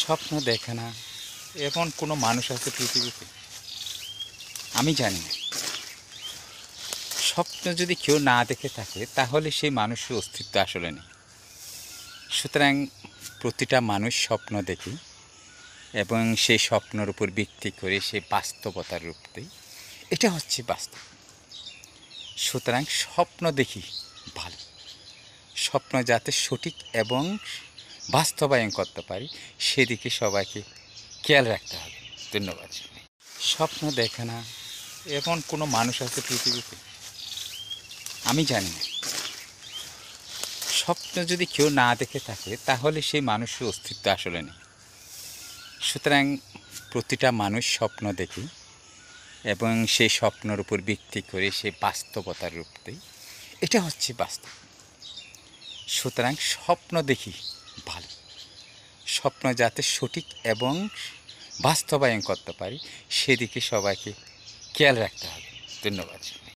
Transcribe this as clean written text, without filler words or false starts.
স্বপ্ন দেখে না এমন কোনো মানুষ আছে পৃথিবীতে? আমি জানি না। স্বপ্ন যদি কেউ না দেখে থাকে তাহলে সেই মানুষের অস্তিত্ব আসলে নেই। সুতরাং প্রতিটা মানুষ স্বপ্ন দেখি এবং সেই স্বপ্নের উপর ভিত্তি করে সে বাস্তবতার রূপ দেয়। এটা হচ্ছে বাস্তব। সুতরাং স্বপ্ন দেখি ভালো। স্বপ্ন যাতে সঠিক এবং বাস্তবায়ন করতে পারি সেদিকে সবাইকে খেয়াল রাখতে হবে। ধন্যবাদ। স্বপ্ন দেখে না এমন কোনো মানুষ আছে পৃথিবীতে? আমি জানি না। স্বপ্ন যদি কেউ না দেখে থাকে তাহলে সেই মানুষের অস্তিত্ব আসলে নেই। সুতরাং প্রতিটা মানুষ স্বপ্ন দেখি এবং সেই স্বপ্নের উপর ভিত্তি করে সে বাস্তবতার রূপ দেয়। এটা হচ্ছে বাস্তব। সুতরাং স্বপ্ন দেখি ভালো। স্বপ্ন যাতে সঠিক এবং বাস্তবায়ন করতে পারি সেদিকে সবাইকে খেয়াল রাখতে হবে। ধন্যবাদ।